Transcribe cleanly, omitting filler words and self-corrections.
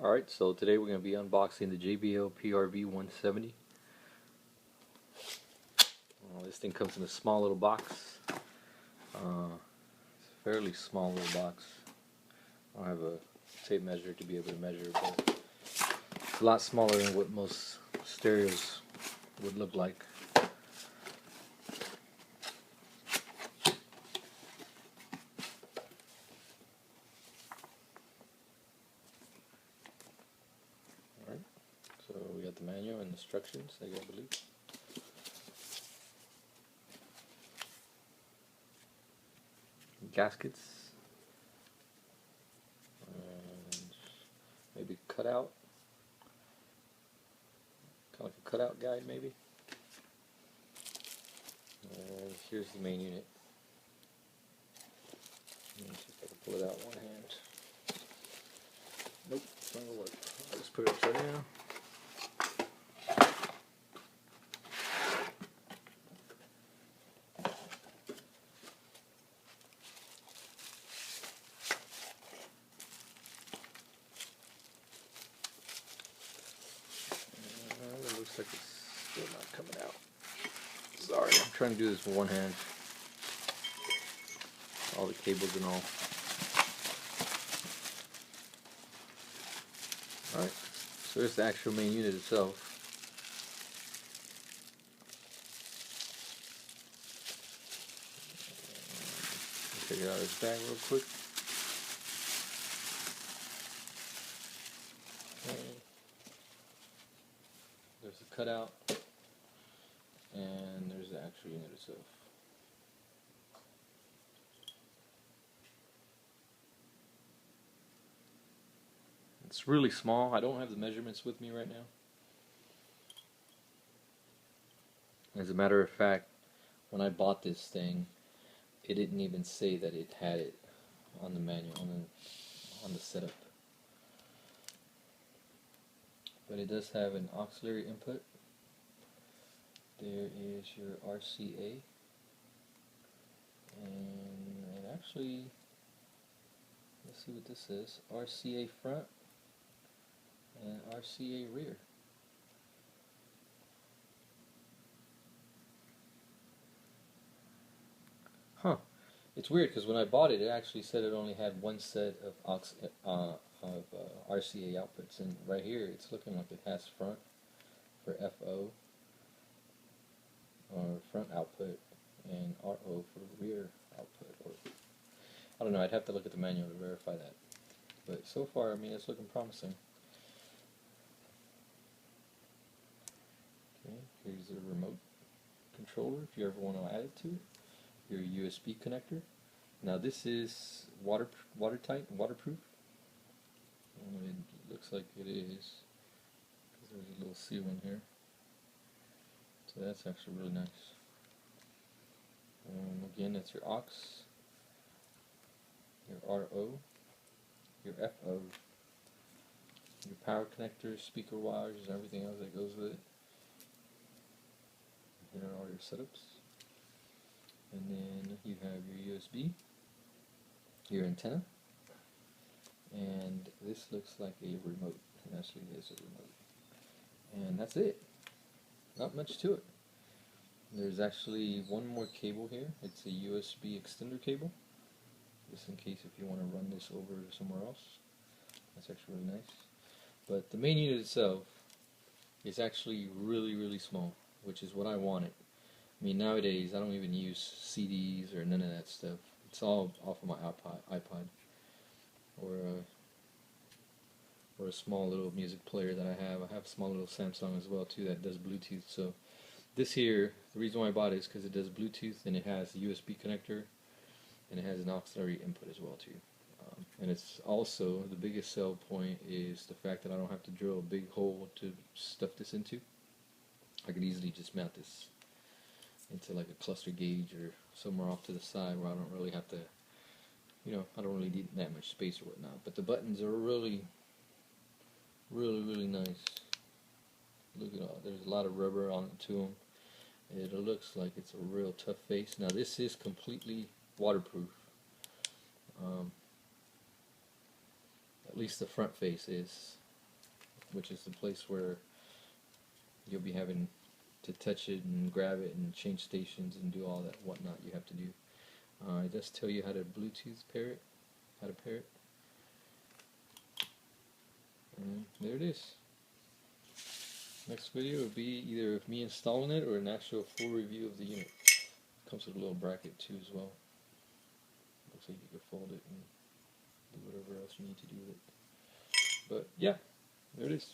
Alright, so today we're going to be unboxing the JBL PRV 170. This thing comes in a small little box. It's a fairly small little box. I don't have a tape measure to be able to measure, but it's a lot smaller than what most stereos would look like. Alright, so we got the manual and instructions, I believe. Gaskets, and maybe cutout, kind of like a cutout guide maybe. And here's the main unit. Let me see if I can pull it out with one hand. Nope, it's not gonna work. I'll just put it upside down. It looks like it's still not coming out. Sorry, I'm trying to do this with one hand. All the cables and all. Alright, so here's the actual main unit itself. Check it out of this bag real quick. Okay. There's the cutout, and there's the actual unit itself. It's really small. I don't have the measurements with me right now. As a matter of fact, when I bought this thing, it didn't even say that it had it on the manual, on the setup. But it does have an auxiliary input. There is your RCA, and it actually, let's see what this is, RCA front and RCA rear. Huh. It's weird because when I bought it, it actually said it only had one set of RCA outputs, and right here it's looking like it has front for FO, or front output, and RO for rear output. Or I don't know. I'd have to look at the manual to verify that. But so far, I mean, it's looking promising. Okay, here's the remote controller if you ever want to add it to it. Your USB connector. Now this is watertight, waterproof. It looks like it is, because there's a little seal in here. So that's actually really nice. Again, that's your aux, your RO, your FO, your power connectors, speaker wires, and everything else that goes with it. Here are all your setups. And then you have your USB, your antenna, and this looks like a remote. It actually is a remote. And that's it. Not much to it. There's actually one more cable here. It's a USB extender cable, just in case if you want to run this over somewhere else. That's actually really nice. But the main unit itself is actually really small, which is what I wanted. I mean, nowadays I don't even use CDs or none of that stuff. It's all off of my iPod, or a small little music player that I have. I have a small little Samsung as well too that does Bluetooth. So this here, the reason why I bought it is because it does Bluetooth, and it has a USB connector, and it has an auxiliary input as well too. And it's also, the biggest sell point is the fact that I don't have to drill a big hole to stuff this into. I could easily just mount this into like a cluster gauge or somewhere off to the side where I don't really have to, I don't really need that much space or whatnot. But the buttons are really nice. Look at all, there's a lot of rubber on it to them. It looks like it's a real tough face. Now this is completely waterproof. At least the front face is. which is the place where you'll be having to touch it and grab it and change stations and do all that whatnot you have to do. It does tell you how to Bluetooth pair it, how to pair it. And there it is. Next video will be either of me installing it or an actual full review of the unit. Comes with a little bracket too as well. Looks like you can fold it and do whatever else you need to do with it. But yeah, there it is.